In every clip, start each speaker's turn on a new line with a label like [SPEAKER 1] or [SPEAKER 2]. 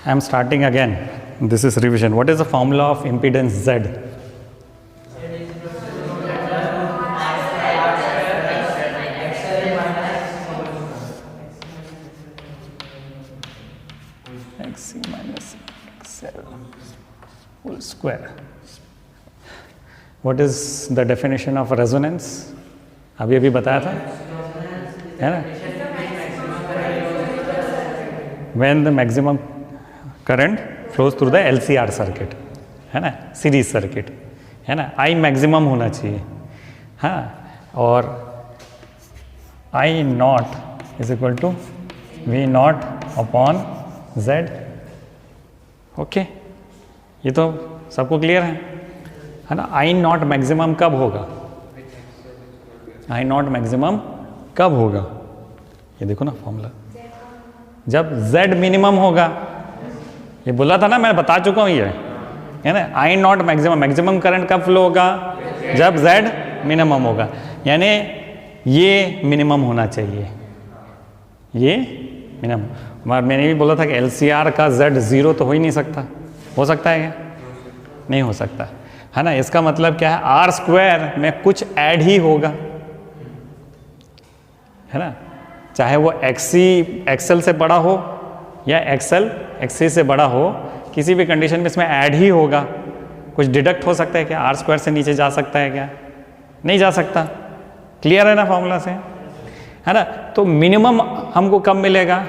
[SPEAKER 1] I am starting again. This is revision. What is the formula of impedance Z? XC minus XL whole square. What is the definition of resonance? अभी अभी बताया था, है ना? When the maximum current flows through the LCR circuit, है ना, series circuit, है ना, I मैक्सिमम होना चाहिए, हाँ, और I not is equal to V not upon Z. Okay, ये तो सबको क्लियर है ना? I नॉट मैक्सिमम कब होगा? I नॉट मैक्सिमम कब होगा? ये देखो ना फॉर्मूला, जब Z मिनिमम होगा. ये बोला था ना, मैं बता चुका हूँ ये, है ना? I not maximum, maximum current कब फ्लो होगा? जब Z मिनिमम होगा. यानी ये मिनिमम होना चाहिए, ये मिनिमम. मैंने भी बोला था कि LCR का Z ज़ीरो तो हो ही नहीं सकता. हो सकता है क्या? नहीं हो सकता, है ना? इसका मतलब क्या है? R स्क्वायर में कुछ ऐड ही होगा, है ना? चाहे वो XC XL से बड़ा हो या XL XC से बड़ा हो, किसी भी कंडीशन में इसमें ऐड ही होगा. कुछ डिडक्ट हो सकता है क्या? R स्क्वायर से नीचे जा सकता है क्या? नहीं जा सकता. क्लियर है ना फॉर्मूला से, है ना? तो मिनिमम हमको कब मिलेगा?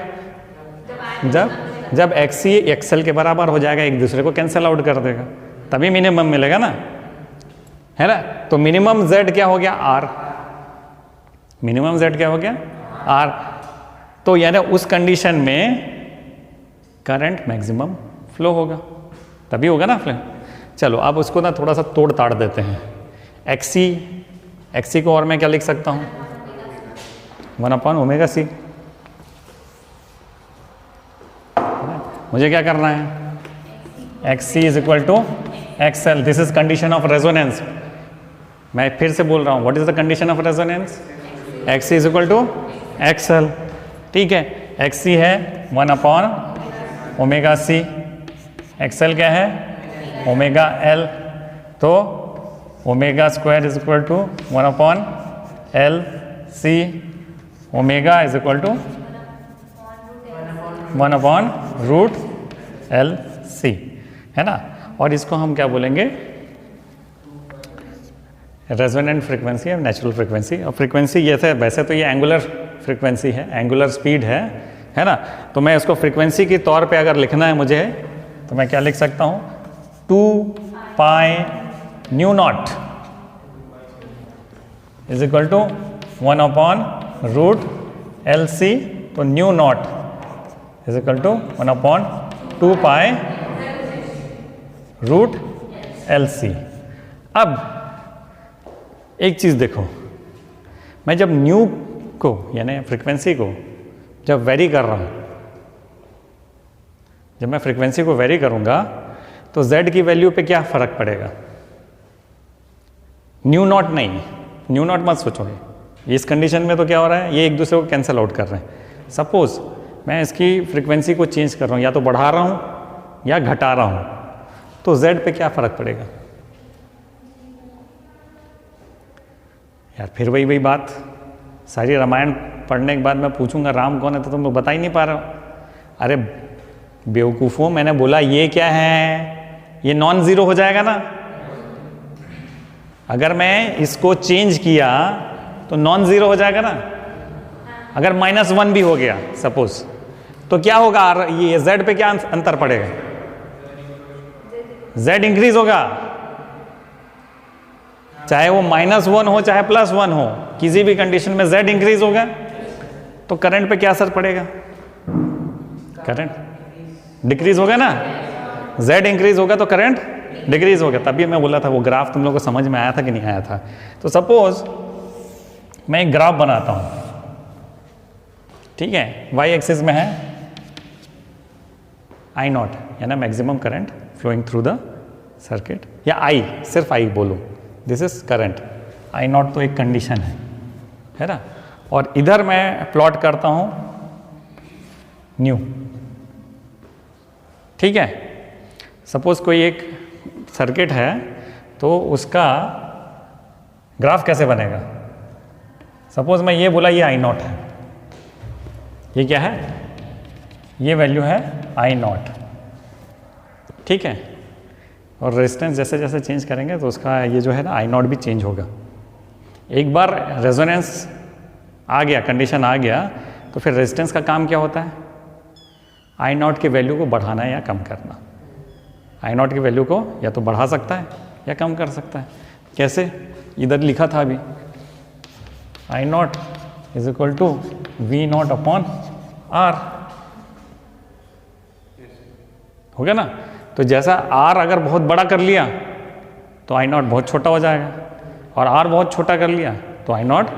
[SPEAKER 1] जब XC XL के बराबर हो जाएगा, एक दूसरे को कैंसिल आउट कर देगा, तभी मिनिमम मिलेगा ना, है ना? तो मिनिमम Z क्या हो गया? R. मिनिमम Z क्या हो गया? R. तो यानी उस कंडीशन में करंट मैक्सिमम फ्लो होगा, तभी होगा ना फ्लो. चलो अब उसको ना थोड़ा सा तोड़ ताड़ देते हैं. XC को और मैं क्या लिख सकता हूँ? 1/ωc. मुझे क्या करना है? XC is equal to XL. This is condition of resonance. मैं फिर से बोल रहा हूँ, what is the condition of resonance? XC is equal to XL. ठीक है, XC है 1/ωc, XL क्या है? ωL. तो omega square is equal to 1/LC. Omega is equal to 1/√LC, है ना? और इसको हम क्या बोलेंगे? रेजोनेंट फ्रीक्वेंसी और नेचुरल फ्रीक्वेंसी. और फ्रीक्वेंसी ये है, वैसे तो ये एंगुलर फ्रीक्वेंसी है, एंगुलर स्पीड है ना? तो मैं इसको फ्रीक्वेंसी के तौर पे अगर लिखना है मुझे, तो मैं क्या लिख सकता हूँ? 2π nu naught is equal to 1/√LC. तो nu naught is equal to 1/2π√LC. अब एक चीज़ देखो, मैं जब न्यू को यानी फ्रीक्वेंसी को जब वेरी कर रहा हूँ, जब मैं फ्रीक्वेंसी को वेरी करूँगा तो Z की वैल्यू पे क्या फ़र्क पड़ेगा? न्यू नॉट नहीं, न्यू नॉट मत सोचोगे. इस कंडीशन में तो क्या हो रहा है? ये एक दूसरे को कैंसिल आउट कर रहे हैं. सपोज मैं इसकी फ्रीक्वेंसी को चेंज कर रहा हूँ, या तो बढ़ा रहा हूँ या घटा रहा हूँ, तो Z पे क्या फ़र्क पड़ेगा? यार फिर वही बात, सारी रामायण पढ़ने के बाद मैं पूछूंगा राम कौन है, तो तुम लोग बता ही नहीं पा रहे हो. अरे बेवकूफ़ों, मैंने बोला ये क्या है? ये नॉन ज़ीरो हो जाएगा ना. अगर मैं इसको चेंज किया तो नॉन ज़ीरो हो जाएगा ना. अगर -1 भी हो गया सपोज, तो क्या होगा? ये Z पे क्या अंतर पड़ेगा? Z इंक्रीज होगा, चाहे वो -1 हो चाहे +1 हो, किसी भी कंडीशन में Z इंक्रीज होगा. तो करंट पे क्या असर पड़ेगा? करंट डिक्रीज होगा ना. Z इंक्रीज होगा तो करंट डिक्रीज होगा. तभी मैं बोला था वो ग्राफ तुम लोगों को समझ में आया था कि नहीं आया था? तो सपोज मैं एक ग्राफ बनाता हूं, ठीक है? Y एक्सिस में है I नॉट, यानी maximum current flowing through the circuit, या I, सिर्फ I बोलो, this is current. I not तो एक कंडीशन है ना? और इधर मैं प्लॉट करता हूं न्यू. ठीक है। सपोज कोई एक सर्किट है तो उसका ग्राफ कैसे बनेगा? सपोज मैं ये बोला ये आई नॉट है, ये क्या है? ये वैल्यू है आई नॉट, ठीक है। और रेजिस्टेंस जैसे जैसे चेंज करेंगे तो उसका ये जो है ना आई नॉट भी चेंज होगा। एक बार रेजोनेंस आ गया, कंडीशन आ गया, तो फिर रेजिस्टेंस का काम क्या होता है? आई नॉट की वैल्यू को बढ़ाना या कम करना। आई नॉट की वैल्यू को या तो बढ़ा सकता है या कम कर सकता है। कैसे? इधर लिखा था अभी, I naught is equal to V naught upon R, हो गया ना। तो जैसा आर अगर बहुत बड़ा कर लिया तो आई नॉट बहुत छोटा हो जाएगा, और आर बहुत छोटा कर लिया तो आई नॉट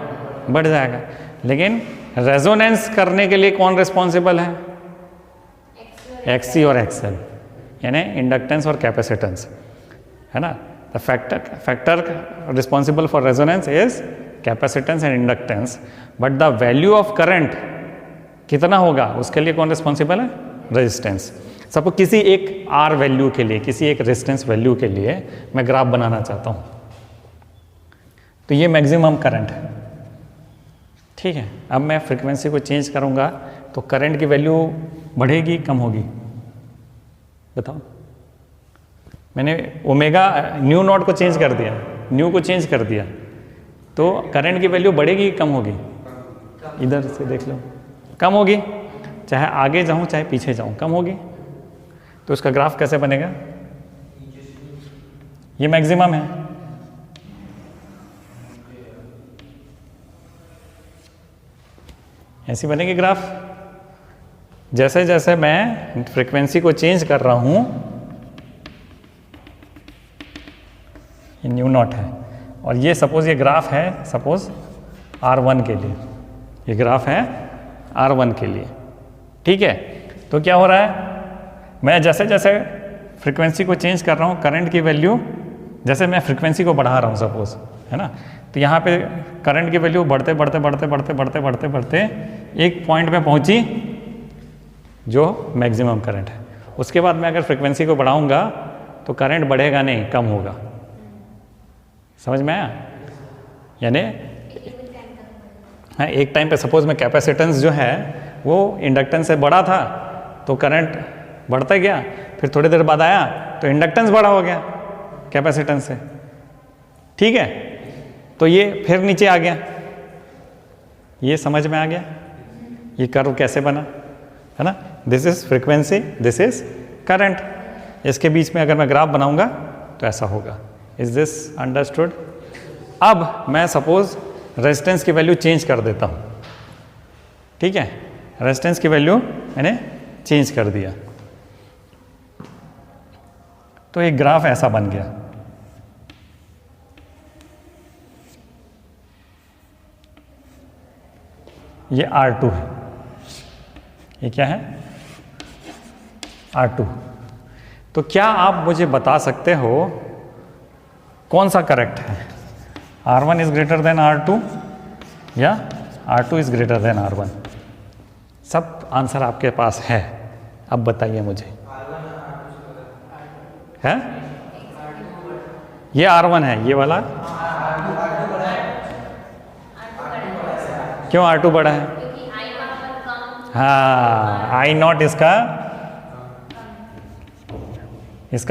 [SPEAKER 1] बढ़ जाएगा। लेकिन रेजोनेंस करने के लिए कौन रिस्पॉन्सिबल है? एक्सी और एक्सएल, यानी इंडक्टेंस और कैपेसिटेंस, है ना। The factor responsible for resonance is capacitance and inductance, but the value of current कितना होगा उसके लिए कौन रिस्पॉन्सिबल है? रेजिस्टेंस। सपोज किसी एक आर वैल्यू के लिए, किसी एक रेजिस्टेंस वैल्यू के लिए मैं ग्राफ बनाना चाहता हूँ, तो ये मैक्सिमम करंट है, ठीक है। अब मैं फ्रीक्वेंसी को चेंज करूँगा तो करंट की वैल्यू बढ़ेगी कम होगी? बताओ। मैंने ओमेगा न्यू नॉट को चेंज कर दिया, न्यू को चेंज कर दिया, तो करंट की वैल्यू बढ़ेगी कम होगी? इधर से देख लो, कम होगी। चाहे आगे जाऊँ चाहे पीछे जाऊँ, कम होगी। तो उसका ग्राफ कैसे बनेगा? ये मैक्सिमम है, ऐसी बनेगी ग्राफ। जैसे जैसे मैं फ्रीक्वेंसी को चेंज कर रहा हूं, ये न्यू नॉट है, और ये सपोज ये ग्राफ है सपोज R1 के लिए, ये ग्राफ है R1 के लिए, ठीक है। तो क्या हो रहा है? मैं जैसे जैसे फ्रीक्वेंसी को चेंज कर रहा हूँ, करंट की वैल्यू, जैसे मैं फ्रीक्वेंसी को बढ़ा रहा हूँ सपोज, है ना, तो यहाँ पे करंट की वैल्यू बढ़ते बढ़ते बढ़ते बढ़ते बढ़ते बढ़ते बढ़ते एक पॉइंट पे पहुँची जो मैक्सिमम करंट है। उसके बाद मैं अगर फ्रीक्वेंसी को बढ़ाऊंगा तो करंट बढ़ेगा नहीं, कम होगा। समझ में आया? यानी हाँ, एक टाइम पे सपोज में कैपेसिटेंस जो है वो इंडक्टेंस से बड़ा था तो करंट बढ़ता गया, फिर थोड़ी देर बाद आया तो इंडक्टेंस बड़ा हो गया कैपेसिटेंस से, ठीक है। तो ये फिर नीचे आ गया। ये समझ में आ गया ये कर्व कैसे बना, है ना। This is frequency, this is current. इसके बीच में अगर मैं ग्राफ बनाऊंगा तो ऐसा होगा। Is this understood? अब मैं सपोज रेजिस्टेंस की वैल्यू चेंज कर देता हूं, ठीक है। रेजिस्टेंस की वैल्यू मैंने चेंज कर दिया तो एक ग्राफ ऐसा बन गया। ये R2 है, ये क्या है? R2। तो क्या आप मुझे बता सकते हो कौन सा करेक्ट है? R1 is greater than R2 या R2 is greater than R1? सब आंसर आपके पास है, अब बताइए मुझे। है ये R1 है, ये वाला क्यों R2 बड़ा है? हाँ, आई नॉट इसका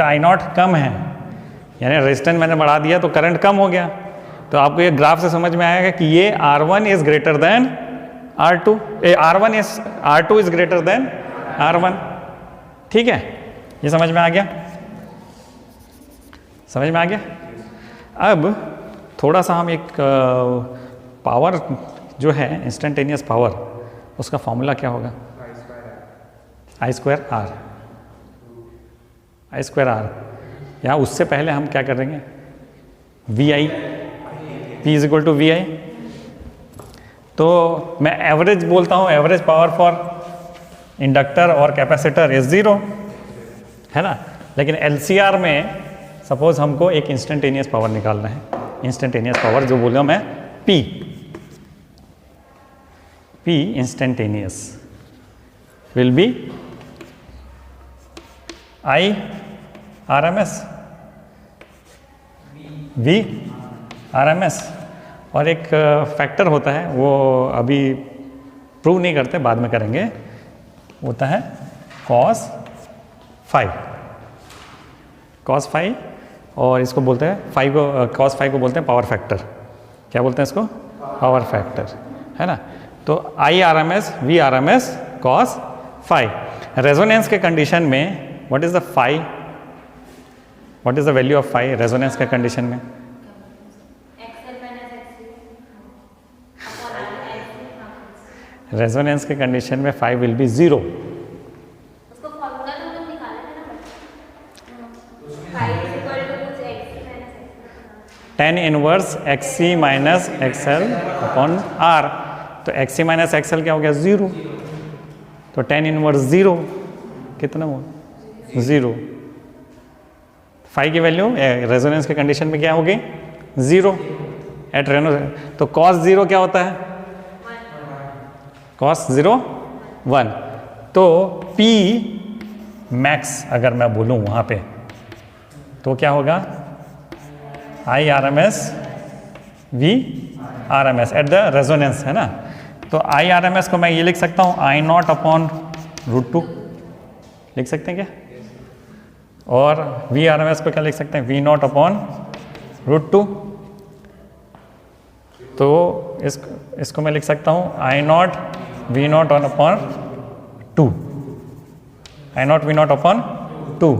[SPEAKER 1] आई नॉट कम है, यानी रेजिस्टेंस मैंने बढ़ा दिया तो करंट कम हो गया। तो आपको ये ग्राफ से समझ में आएगा कि ये R1 is greater than R2, R2 is greater than R1, ठीक है। ये समझ में आ गया? समझ में आ गया? अब थोड़ा सा हम एक पावर जो है इंस्टेंटेनियस पावर, उसका फॉर्मूला क्या होगा? I square R. I square R. यहाँ उससे पहले हम क्या करेंगे? V I, P is equal to V I. तो मैं एवरेज बोलता हूँ, एवरेज पावर फॉर इंडक्टर और कैपेसिटर इज 0, है ना। लेकिन एलसीआर में सपोज हमको एक इंस्टेंटेनियस पावर निकालना है। इंस्टेंटेनियस पावर जो बोल रहा हूँ मैं, P instantaneous will be I R M S, V R M S, और एक फैक्टर होता है वो अभी प्रूव नहीं करते, बाद में करेंगे, होता है cos फाइव, cos फाइव, और इसको बोलते हैं फाइव को, cos फाइव को बोलते हैं पावर फैक्टर। क्या बोलते हैं इसको? पावर फैक्टर, है ना। तो I R M S, V R M S, cos phi. Resonance के कंडीशन में what is the phi, what is the value of phi resonance के कंडीशन में? रेजोनेंस के कंडीशन में phi will be zero. Tan inverse X C minus XL upon R, तो X C minus XL क्या हो गया? Zero. तो tan inverse zero कितना हुआ? जीरो। फाइव की वैल्यू रेजोनेंस के कंडीशन में क्या होगी? जीरो एट रेनो। तो कॉस जीरो क्या होता है? Cos zero one. तो पी मैक्स अगर मैं बोलूँ वहाँ पे तो क्या होगा? I R M S V R M S at the resonance, है ना। तो आई आर एम एस को मैं ये लिख सकता हूँ I not upon root to, लिख सकते हैं क्या? और वी आर एम एस को क्या लिख सकते हैं? V naught upon root two. तो इसको मैं लिख सकता हूँ I naught V naught on upon two, I naught V naught upon two.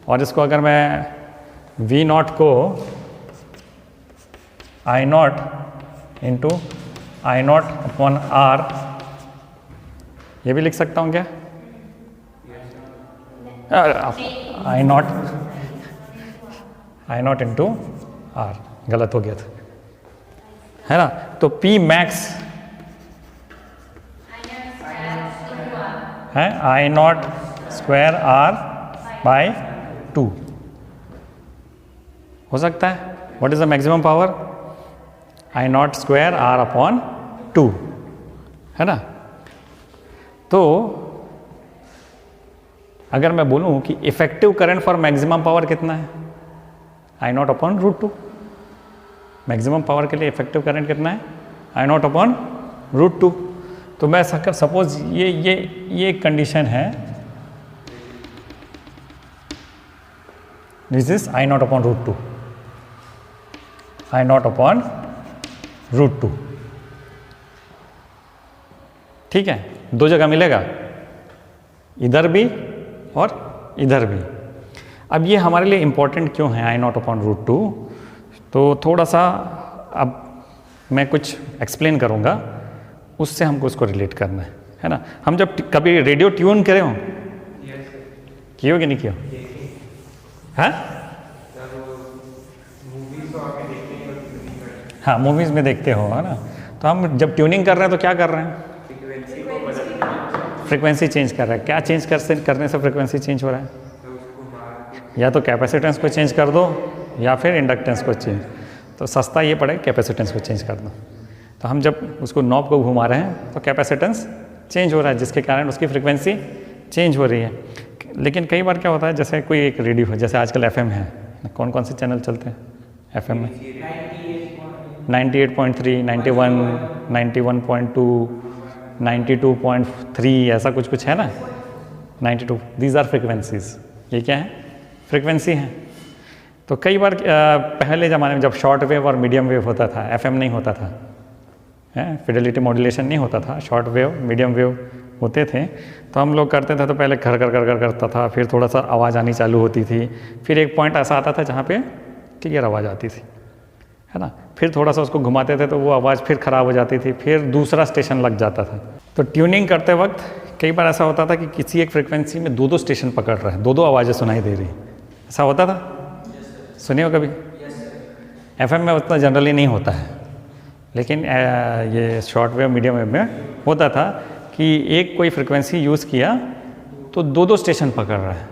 [SPEAKER 1] और इसको अगर मैं वी नॉट को I naught into I not upon R, ये भी लिख सकता हूँ क्या? आई नॉट इंटू आर, गलत हो गया था, है ना। तो पी मैक्स है I naught square R by two हो सकता है। What is the maximum power? I naught square R upon two, है ना। तो अगर मैं बोलूं कि effective current for maximum power कितना है? I not upon root two. Maximum power के लिए इफेक्टिव करंट कितना है? I not upon root two. तो मैं सपोज ये एक कंडीशन है, this is I not upon root to, I not upon root two, ठीक है। दो जगह मिलेगा, इधर भी और इधर भी। अब ये हमारे लिए इंपॉर्टेंट क्यों है I not upon root two? तो थोड़ा सा अब मैं कुछ एक्सप्लेन करूँगा, उससे हमको उसको रिलेट करना है ना। हम जब कभी रेडियो ट्यून करे हो, किए हो कि नहीं किए हो? हाँ, मूवीज़ में देखते हो, है ना। तो हम जब ट्यूनिंग कर रहे हैं तो क्या कर रहे हैं? फ्रीक्वेंसी चेंज कर रहे हैं। क्या चेंज करने से फ्रीक्वेंसी चेंज हो रहा है? या तो कैपेसिटेंस को चेंज कर दो या फिर इंडक्टेंस को चेंज। तो सस्ता ये पड़े कैपेसिटेंस को चेंज कर दो। तो हम जब उसको नॉब को घुमा रहे हैं तो कैपेसिटेंस चेंज हो रहा है, जिसके कारण उसकी फ्रीक्वेंसी चेंज हो रही है। लेकिन कई बार क्या होता है, जैसे कोई एक रेडियो है, जैसे आजकल एफएम है, कौन कौन से चैनल चलते हैं एफएम में? 98.3, 91, 91.2, 92.3, ऐसा कुछ है ना, 92। These are frequencies. ये क्या है? फ्रिक्वेंसी है। तो कई बार पहले ज़माने में जब शॉर्ट वेव और मीडियम वेव होता था, एफएम नहीं होता था, फिडेलिटी मॉड्यूलेशन नहीं होता था, शॉर्ट वेव मीडियम वेव होते थे, तो हम लोग करते थे तो पहले घर करता था, फिर थोड़ा सा आवाज़ आनी चालू होती थी, फिर एक पॉइंट ऐसा आता था जहाँ पे क्लियर आवाज़ आती थी, है ना। फिर थोड़ा सा उसको घुमाते थे तो वो आवाज़ फिर ख़राब हो जाती थी, फिर दूसरा स्टेशन लग जाता था। तो ट्यूनिंग करते वक्त कई बार ऐसा होता था कि किसी एक फ्रिक्वेंसी में दो स्टेशन पकड़ रहे हैं, दो आवाज़ें सुनाई दे रही, ऐसा होता था। सुनिए हो कभी? एफएम में उतना जनरली नहीं होता है, लेकिन ये शॉर्ट वेव मीडियम वेव में होता था कि एक कोई फ्रिक्वेंसी यूज़ किया तो दो स्टेशन पकड़ रहा है।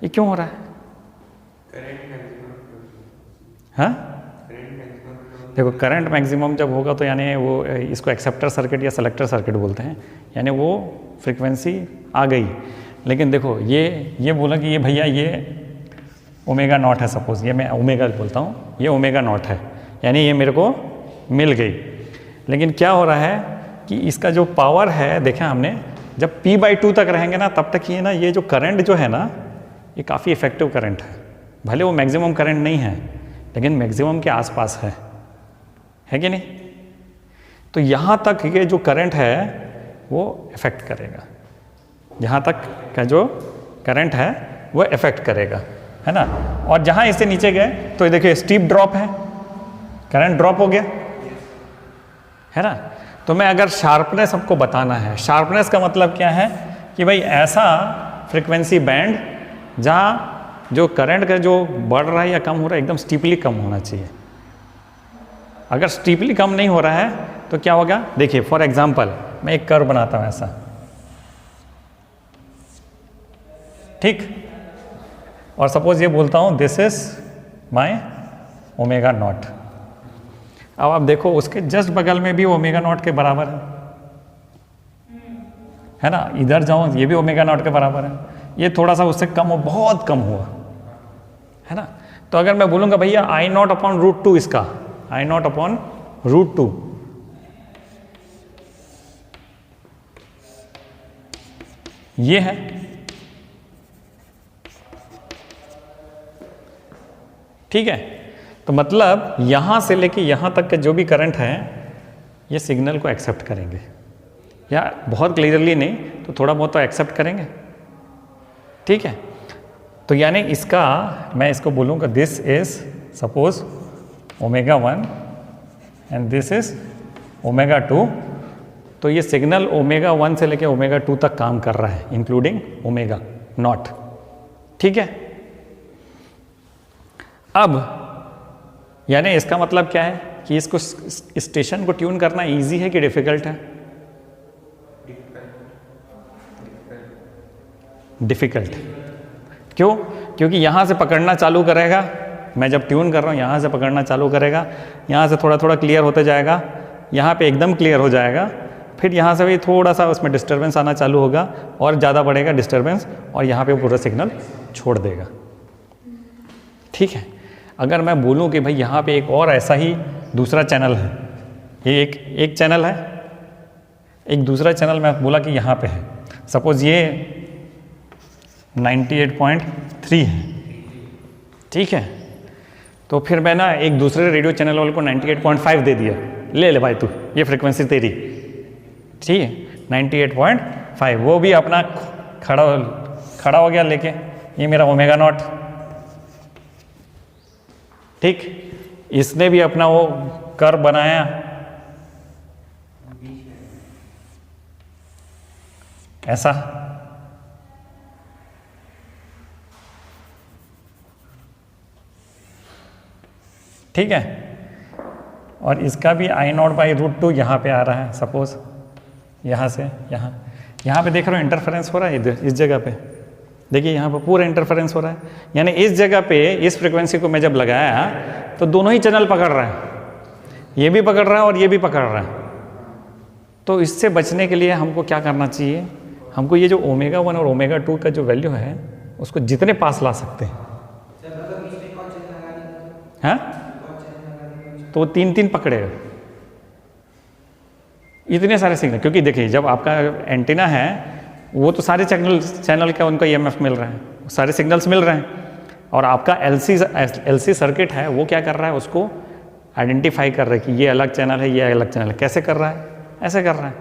[SPEAKER 1] ये क्यों हो रहा है? हाँ, देखो करंट मैक्सिमम जब होगा तो यानी वो इसको एक्सेप्टर सर्किट या सेलेक्टर सर्किट बोलते हैं, यानी वो फ्रिक्वेंसी आ गई। लेकिन देखो ये बोला कि ये भैया ये ओमेगा नॉट है, सपोज ये मैं ओमेगा बोलता हूँ, ये ओमेगा नॉट है, यानी ये मेरे को मिल गई। लेकिन क्या हो रहा है कि इसका जो पावर है, देखा हमने, जब p/2 तक रहेंगे ना तब तक ये जो करंट जो है ना ये काफ़ी इफेक्टिव करंट है। भले वो मैक्सिमम करंट नहीं है लेकिन मैक्सिमम के आसपास है कि नहीं। तो यहाँ तक ये जो करंट है वो इफेक्ट करेगा, यहाँ तक का जो करंट है वो इफेक्ट करेगा, है ना। और जहाँ इससे नीचे गए तो ये देखिए स्टीप ड्रॉप है, करंट ड्रॉप हो गया, है ना। तो मैं अगर शार्पनेस हमको बताना है, शार्पनेस का मतलब क्या है कि भाई ऐसा फ्रीक्वेंसी बैंड जहाँ जो करंट का जो बढ़ रहा है या कम हो रहा है एकदम स्टीपली कम होना चाहिए। अगर स्टीपली कम नहीं हो रहा है तो क्या होगा, देखिए फॉर एग्जांपल मैं एक कर्व बनाता हूँ ऐसा, ठीक, और सपोज ये बोलता हूँ this is my omega naught. अब आप देखो उसके जस्ट बगल में भी ओमेगा नॉट के बराबर है ना, इधर जाओ ये भी ओमेगा नॉट के बराबर है, ये थोड़ा सा उससे कम हो, बहुत कम हुआ, है ना। तो अगर मैं बोलूँगा भैया I0/√2 इसका, I0/√2, ये है, ठीक है। तो मतलब यहां से लेके यहां तक के जो भी करंट है ये सिग्नल को एक्सेप्ट करेंगे, या बहुत क्लियरली नहीं तो थोड़ा बहुत तो एक्सेप्ट करेंगे, ठीक है। तो यानी इसका मैं इसको बोलूँगा this is suppose ω1 and this is ω2, तो ये सिग्नल ω1 से लेके ω2 तक काम कर रहा है इंक्लूडिंग ओमेगा नॉट, ठीक है। अब यानी इसका मतलब क्या है कि इसको स्टेशन को ट्यून करना इजी है कि डिफिकल्ट है? डिफिकल्ट। क्यों? क्योंकि यहाँ से पकड़ना चालू करेगा, मैं जब ट्यून कर रहा हूँ यहाँ से पकड़ना चालू करेगा, यहाँ से थोड़ा थोड़ा क्लियर होते जाएगा, यहाँ पे एकदम क्लियर हो जाएगा, फिर यहाँ से भी थोड़ा सा उसमें डिस्टर्बेंस आना चालू होगा और ज़्यादा बढ़ेगा डिस्टर्बेंस, और यहाँ पे पूरा सिग्नल छोड़ देगा, ठीक है। अगर मैं बोलूँ कि भाई यहाँ पे एक और ऐसा ही दूसरा चैनल है, ये एक चैनल है, एक दूसरा चैनल मैं बोला कि यहाँ पे है, सपोज ये 98.3 है, ठीक है। तो फिर मैं ना एक दूसरे रेडियो चैनल वाले को 98.5 दे दिया, ले भाई तू ये फ्रिक्वेंसी तेरी, ठीक है 98.5, वो भी अपना खड़ा हो गया लेके, ये मेरा ओमेगा नॉट, ठीक। इसने भी अपना वो कर्व बनाया, ऐसा, ठीक है। और इसका भी I0/√2 यहाँ पे आ रहा है, सपोज यहाँ से यहाँ पे देख रहे हो इंटरफेरेंस हो रहा है इधर इस जगह पे, देखिए यहाँ पे पूरा इंटरफेरेंस हो रहा है, यानी इस जगह पे इस फ्रिक्वेंसी को मैं जब लगाया तो दोनों ही चैनल पकड़ रहा है, ये भी पकड़ रहा है और ये भी पकड़ रहा है। तो इससे बचने के लिए हमको क्या करना चाहिए, हमको ये जो ω1 और ω2 का जो वैल्यू है उसको जितने पास ला सकते हैं, हाँ, तो 3 पकड़ेगा इतने सारे सिग्नल, क्योंकि देखिए जब आपका एंटीना है वो तो सारे चैनल का उनका EMF मिल रहा है, सारे सिग्नल्स मिल रहे हैं, और आपका LC सर्किट है वो क्या कर रहा है, उसको आइडेंटिफाई कर रहा है कि ये अलग चैनल है, ये अलग चैनल है। कैसे कर रहा है? ऐसे कर रहा है।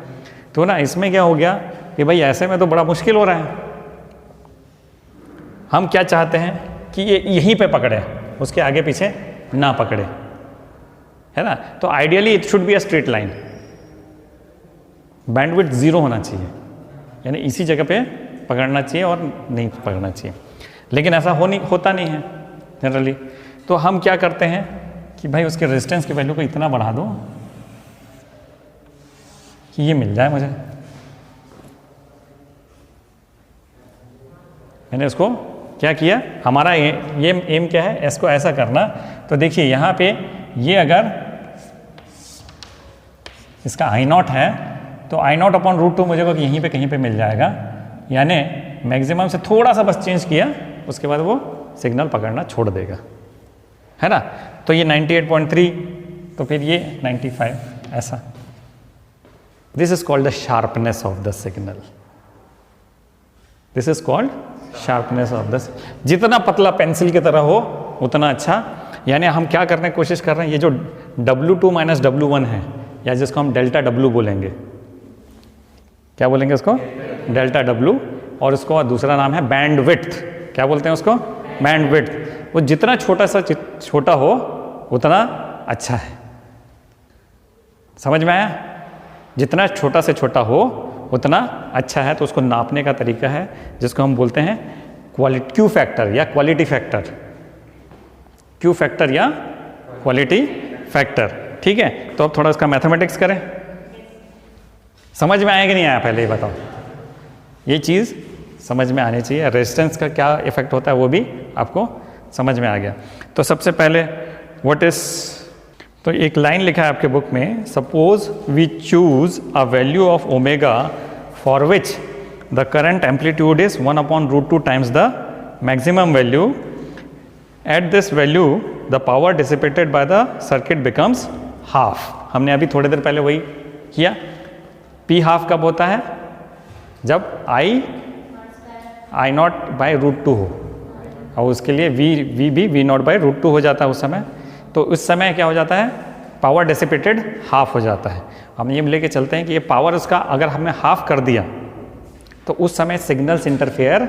[SPEAKER 1] तो ना इसमें क्या हो गया कि भाई ऐसे में तो बड़ा मुश्किल हो रहा है। हम क्या चाहते हैं कि ये यहीं पे पकड़े, उसके आगे पीछे ना पकड़े, है ना। तो ideally it should be a straight line, bandwidth 0 होना चाहिए, यानी इसी जगह पे पकड़ना चाहिए और नहीं पकड़ना चाहिए, लेकिन ऐसा होता नहीं है जनरली। तो हम क्या करते हैं कि भाई उसके रेजिस्टेंस की वैल्यू को इतना बढ़ा दो कि ये मिल जाए मुझे। मैंने उसको क्या किया, हमारा ये एम क्या है, इसको ऐसा करना। तो देखिए यहाँ पे ये अगर इसका I0 है तो I0/√2 मुझे को यहीं पे कहीं पे मिल जाएगा, यानी मैक्सिमम से थोड़ा सा बस चेंज किया, उसके बाद वो सिग्नल पकड़ना छोड़ देगा, है ना। तो ये 98.3, तो फिर ये 95, ऐसा। This is called the sharpness of the signal. This is called sharpness of the. जितना पतला पेंसिल की तरह हो उतना अच्छा। यानी हम क्या करने की कोशिश कर रहे हैं, ये जो W2 माइनस W1 है, या जिसको हम डेल्टा W बोलेंगे, क्या बोलेंगे उसको, डेल्टा W, और उसको दूसरा नाम है बैंड विड्थ। क्या बोलते हैं उसको, बैंड विड्थ। वो जितना छोटा सा छोटा हो उतना अच्छा है। समझ में आया? जितना छोटा से छोटा हो उतना अच्छा है। तो उसको नापने का तरीका है जिसको हम बोलते हैं क्यू फैक्टर या क्वालिटी फैक्टर। क्यू फैक्टर या क्वालिटी फैक्टर, ठीक है। तो अब थोड़ा उसका मैथमेटिक्स करें। समझ में आया कि नहीं आया, पहले ही बताओ। ये चीज़ समझ में आनी चाहिए। रेजिस्टेंस का क्या इफेक्ट होता है वो भी आपको समझ में आ गया। तो सबसे पहले व्हाट इज, तो एक लाइन लिखा है आपके बुक में, suppose we choose a value of omega for which the current amplitude is 1/√2 times the maximum value. At this value the power dissipated by the circuit becomes half. हमने अभी थोड़ी देर पहले वही किया। पी हाफ कब होता है, जब आई नॉट बाई √2 हो, और उसके लिए वी भी वी नॉट बाई √2 हो जाता है उस समय। तो उस समय क्या हो जाता है, पावर डिसिपेटेड हाफ हो जाता है। हम ये लेके चलते हैं कि ये पावर उसका अगर हमने हाफ कर दिया तो उस समय सिग्नल्स इंटरफेयर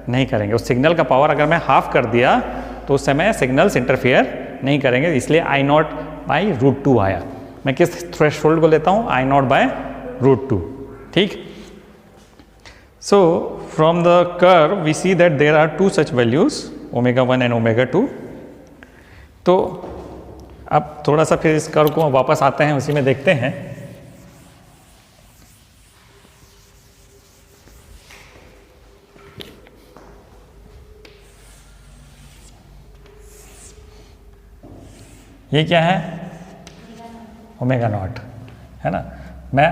[SPEAKER 1] नहीं करेंगे। उस सिग्नल का पावर अगर मैं हाफ कर दिया तो उस समय सिग्नल्स इंटरफेयर नहीं करेंगे। इसलिए आई नॉट बाई √2 आया। मैं किस थ्रेशोल्ड को लेता हूँ, आई नॉट बाय √2, ठीक। So from the curve we see that there are two such values, ω1 and ω2। तो अब थोड़ा सा फिर इस कर्व को वापस आते हैं, उसी में देखते हैं। ये क्या है, ω0, है ना। मैं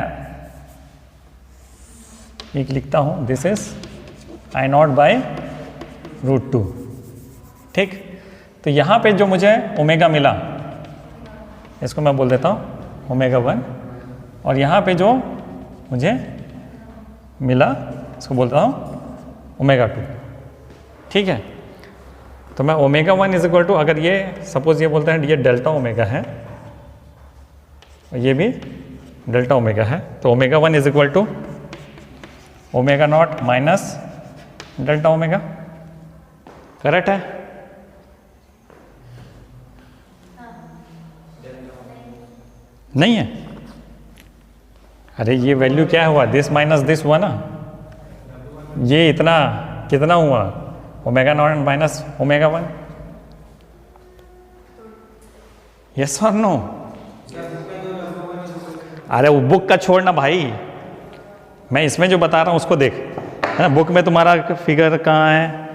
[SPEAKER 1] एक लिखता हूँ, this is I not by √2, ठीक। तो यहाँ पे जो मुझे ओमेगा मिला इसको मैं बोल देता हूँ ω1, और यहाँ पे जो मुझे मिला इसको बोलता हूँ ω2, ठीक है। तो मैं ω1 इज इक्वल टू, अगर ये सपोज ये बोलते हैं ये डेल्टा ओमेगा है, ये भी डेल्टा ओमेगा है, तो ω1 is equal to ω0 minus delta omega. Correct है? नहीं है? अरे ये वैल्यू क्या हुआ, दिस माइनस दिस हुआ ना, ये इतना कितना हुआ, ω0 माइनस ω1। यस और नो? अरे वो बुक का छोड़ना भाई, मैं इसमें जो बता रहा हूं उसको देख, है ना। बुक में तुम्हारा फिगर कहाँ है,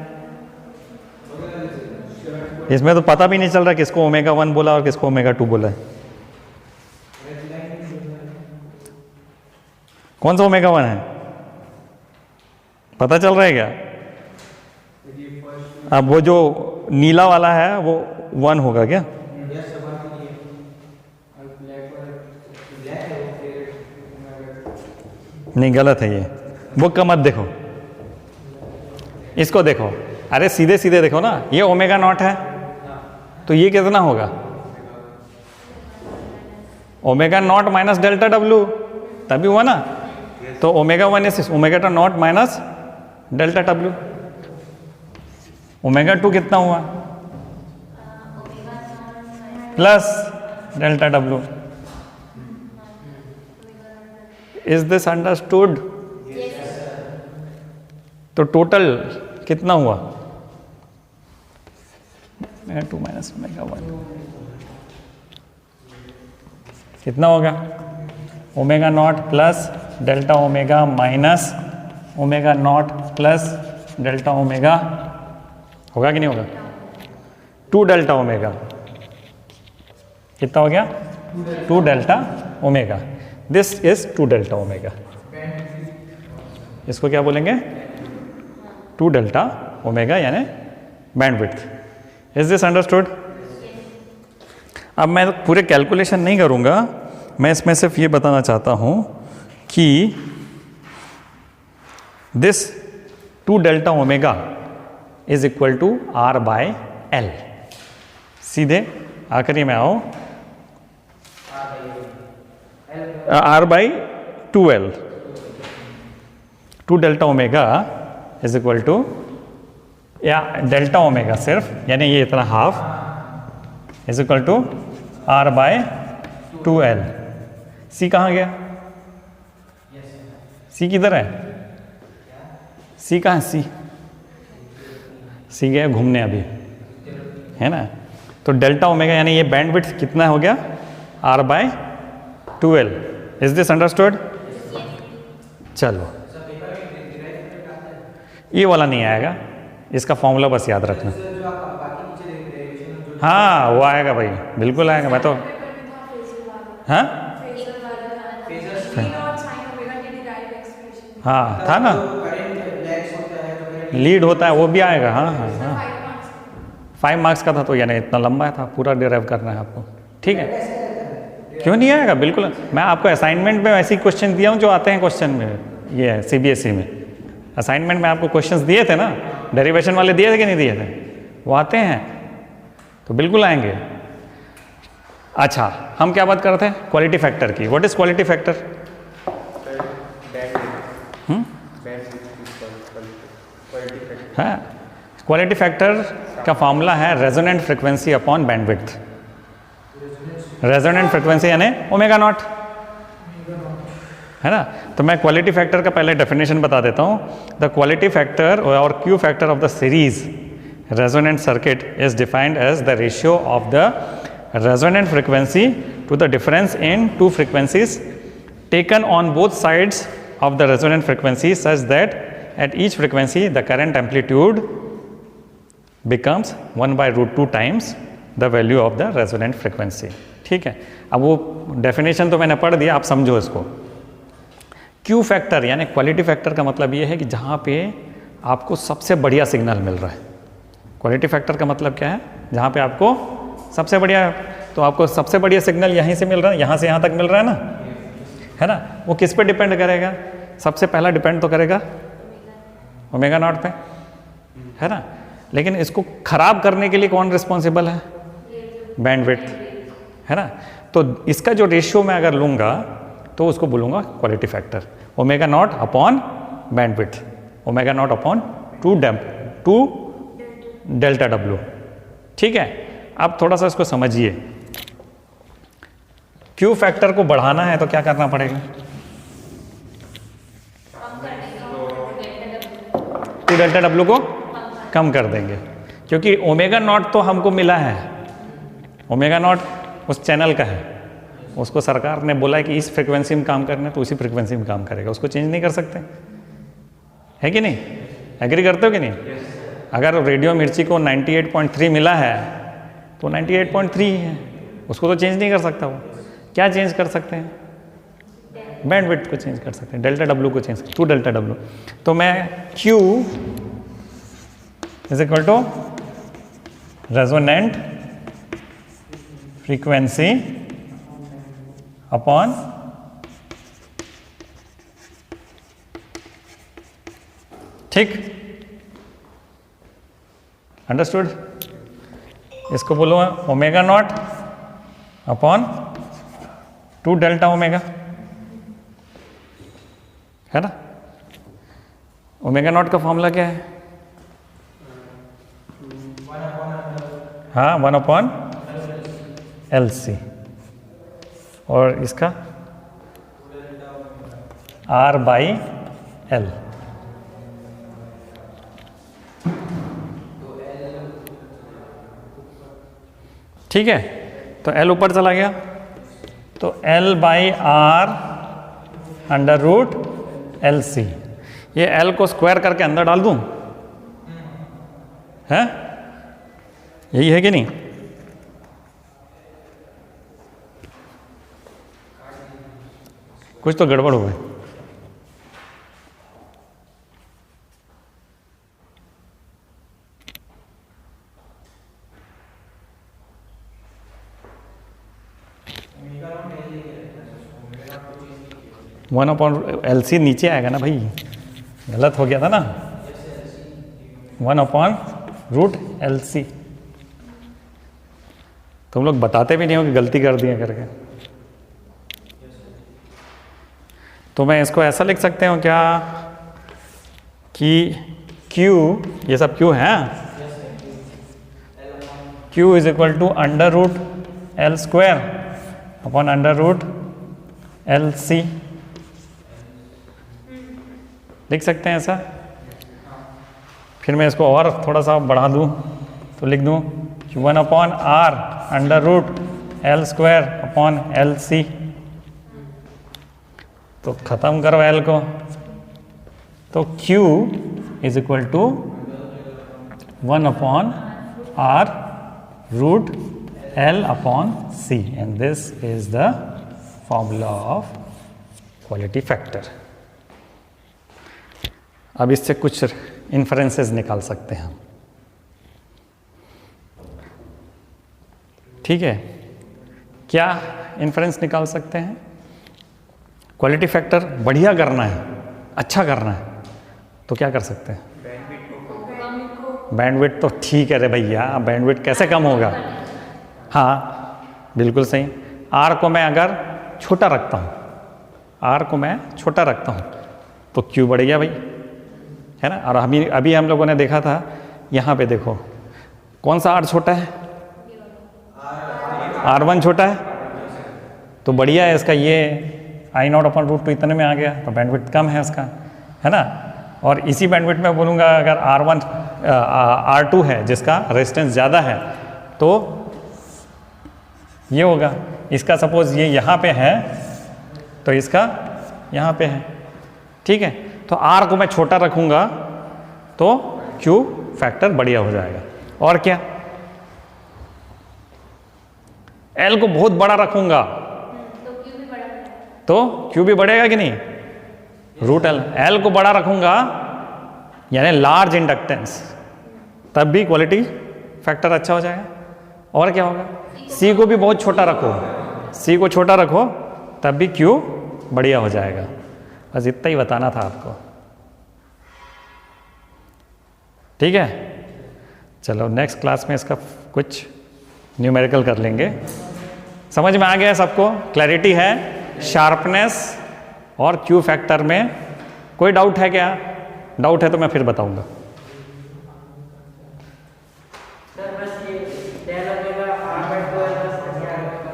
[SPEAKER 1] इसमें तो पता भी नहीं चल रहा किसको ω1 बोला और किसको ω2 बोला है। कौन सा ω1 है, पता चल रहा है क्या? अब वो जो नीला वाला है वो 1 होगा क्या? नहीं, गलत है ये, बुक का मत देखो, इसको देखो। अरे सीधे सीधे देखो ना, ये ω0 है तो ये कितना होगा, ω0 माइनस डेल्टा W, तभी हुआ ना। तो ω1 इज ω0 माइनस डेल्टा W। ω2 कितना हुआ, plus delta W। Is this understood? तो टोटल कितना हुआ, ω2 माइनस ω1 कितना होगा, ω0 plus delta omega minus ω0 plus delta omega, होगा कि नहीं होगा? 2 डेल्टा ओमेगा, कितना हो गया, 2 delta omega. This is 2 delta omega. इसको क्या बोलेंगे, टू डेल्टा ओमेगा यानी बैंडविड्थ। Is this understood? अब मैं पूरे कैलकुलेशन नहीं करूँगा, मैं इसमें सिर्फ ये बताना चाहता हूँ कि this two delta omega is equal to R by L. सीधे आखिरी में आओ, R by two L, two delta omega is equal to, या डेल्टा ओमेगा सिर्फ यानी ये इतना half is equal to R by two L. C कहाँ गया? सी किधर है? सी कहाँ है? सी गया घूमने अभी, है ना? तो डेल्टा ओमेगा यानी ये बैंडविड्थ कितना हो गया? R by two L. Is this understood? चलो, ये वाला नहीं आएगा, इसका फॉर्मूला बस याद रखना। हाँ वो आएगा भाई, बिल्कुल आएगा। मैं तो हाँ हाँ था ना, लीड होता है वो भी आएगा। हाँ हाँ हाँ 5 मार्क्स का था, तो यानी इतना लंबा था, पूरा डिराइव करना है आपको। ठीक है, क्यों नहीं आएगा? बिल्कुल, मैं आपको असाइनमेंट में ऐसे ही क्वेश्चन दिया हूँ जो आते हैं क्वेश्चन में। ये है सीबीएसई में असाइनमेंट में आपको क्वेश्चंस दिए थे ना, डेरिवेशन वाले दिए थे कि नहीं दिए थे? वो आते हैं, तो बिल्कुल आएंगे। अच्छा, हम क्या बात कर रहे थे? क्वालिटी फैक्टर की। What is quality factor? हाँ, क्वालिटी फैक्टर का फॉर्मूला है resonant frequency upon bandwidth. Resonant frequency यानी ओमेगा नॉट, है ना? तो मैं क्वालिटी फैक्टर का पहले डेफिनेशन बता देता हूँ। द क्वालिटी फैक्टर और Q factor of the series resonant circuit is defined as the ratio of the resonant frequency to the difference in two frequencies taken on both sides of the resonant frequency such that at each frequency the current amplitude becomes 1 by root 2 times the value of the resonant frequency। ठीक है, अब वो definition तो मैंने पढ़ दिया, आप समझो इसको। क्यू फैक्टर यानी क्वालिटी फैक्टर का मतलब ये है कि जहाँ पे आपको सबसे बढ़िया सिग्नल मिल रहा है। क्वालिटी फैक्टर का मतलब क्या है? जहाँ पे आपको सबसे बढ़िया, तो आपको सबसे बढ़िया सिग्नल यहीं से मिल रहा है, यहाँ से यहाँ तक मिल रहा है ना, है ना? वो किस पे डिपेंड करेगा? सबसे पहला डिपेंड तो करेगा ओमेगा नॉट पे, है ना? लेकिन इसको खराब करने के लिए कौन रिस्पॉन्सिबल है? बैंडविड्थ, है ना? तो इसका जो रेशियो मैं अगर लूँगा तो उसको बोलूँगा quality factor, omega not upon bandwidth, omega not upon two delta W. ठीक है, अब थोड़ा सा इसको समझिए। क्यू फैक्टर को बढ़ाना है तो क्या करना पड़ेगा? टू डेल्टा डब्ल्यू को कम कर देंगे, क्योंकि ओमेगा नॉट तो हमको मिला है, ओमेगा नॉट उस चैनल का है, उसको सरकार ने बोला है कि इस फ्रीक्वेंसी में काम करना है तो उसी फ्रीक्वेंसी में काम करेगा, उसको चेंज नहीं कर सकते, है कि नहीं? एग्री करते हो कि नहीं? अगर रेडियो मिर्ची को 98.3 मिला है तो 98.3 ही है, उसको तो चेंज नहीं कर सकता। वो क्या चेंज कर सकते हैं? बैंडविड्थ को चेंज कर सकते हैं, डेल्टा डब्ल्यू को चेंज, टू डेल्टा डब्ल्यू। तो मैं Q is equal to resonant frequency upon ठीक, अंडरस्टूड? इसको बोलो omega not upon two delta omega, है ना? ओमेगा नॉट का फॉर्मूला क्या है? हाँ 1 अपॉन एल सी, और इसका R बाई एल। ठीक है, तो L ऊपर चला गया, तो L by R under root L C. ये L को स्क्वायर करके अंदर डाल दूं, है? यही है कि नहीं? कुछ तो गड़बड़ हो गई। 1/LC नीचे आएगा ना भाई, गलत हो गया था ना, 1/√LC। तुम लोग बताते भी नहीं हो कि गलती कर दिए करके। तो मैं इसको ऐसा लिख सकते हो क्या कि Q, ये सब Q है, Q is equal to √L² upon √LC, लिख सकते हैं ऐसा। फिर मैं इसको और थोड़ा सा बढ़ा दूं तो लिख दूं 1/R√L² अपॉन LC। तो खत्म करो L को, तो Q is equal to 1/R√L upon C, and this is the formula of quality factor. अब इससे कुछ इन्फ्रेंसेस निकाल सकते हैं हम, ठीक है। क्या इन्फ्रेंस निकाल सकते हैं? क्वालिटी फैक्टर बढ़िया करना है, अच्छा करना है, तो क्या कर सकते हैं? बैंडविड्थ तो ठीक है रे भैया, बैंडविड्थ कैसे कम होगा? हाँ बिल्कुल सही। आर को मैं अगर छोटा रखता हूँ, आर को मैं छोटा रखता हूँ तो क्यू बढ़ गया भाई, है ना। और अभी हम लोगों ने देखा था, यहाँ पे देखो कौन सा आर छोटा है, R1 छोटा है, तो बढ़िया है इसका, ये I0/√2 इतने में आ गया, तो बैंडविड्थ कम है इसका, है ना। और इसी बैंडविड्थ में बोलूँगा अगर R2 है जिसका रेजिस्टेंस ज़्यादा है तो ये होगा, इसका सपोज ये यहाँ पे है तो इसका यहाँ पे है, ठीक है। तो R को मैं छोटा रखूँगा तो Q फैक्टर बढ़िया हो जाएगा। और क्या, L को बहुत बड़ा रखूँगा तो Q भी बढ़ेगा कि नहीं? √L को बड़ा रखूँगा यानी लार्ज इंडक्टेंस, तब भी क्वालिटी फैक्टर अच्छा हो जाएगा। और क्या होगा, C को भी बहुत छोटा रखो, C को छोटा रखो तब भी Q बढ़िया हो जाएगा। बस इतना ही बताना था आपको, ठीक है। चलो नेक्स्ट क्लास में इसका कुछ न्यूमेरिकल कर लेंगे। समझ में आ गया सबको? क्लैरिटी है? शार्पनेस और Q फैक्टर में कोई डाउट है क्या? डाउट है तो मैं फिर बताऊंगा।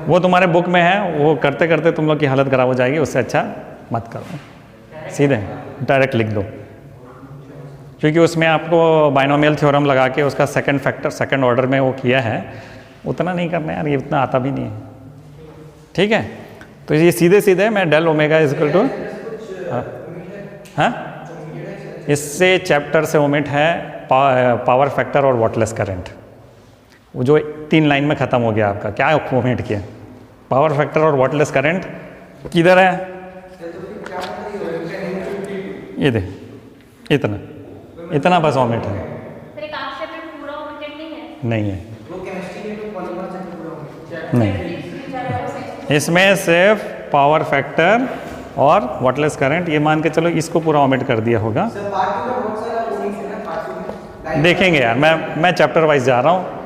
[SPEAKER 1] वो तुम्हारे बुक में है, वो करते करते तुम लोग की हालत खराब हो जाएगी, उससे अच्छा मत करो, सीधे डायरेक्ट लिख दो, क्योंकि उसमें आपको बाइनोमियल थ्योरम लगा के उसका सेकंड फैक्टर सेकंड ऑर्डर में वो किया है, उतना नहीं करना यार, ये उतना आता भी नहीं है, ठीक है। तो ये सीधे सीधे मैं del omega is equal to, हाँ इससे चैप्टर से ओमिट है पावर फैक्टर और वाटलेस करंट, वो जो 3 लाइन में ख़त्म हो गया आपका, क्या ओमिट किया? पावर फैक्टर और वाटलेस करंट किधर है? ये दे, इतना इतना बस ओमिट है, नहीं है, नहीं, इसमें सिर्फ पावर फैक्टर और वाटलेस करंट, ये मान के चलो इसको पूरा ओमिट कर दिया होगा। देखेंगे यार, मैं चैप्टर वाइज जा रहा हूँ,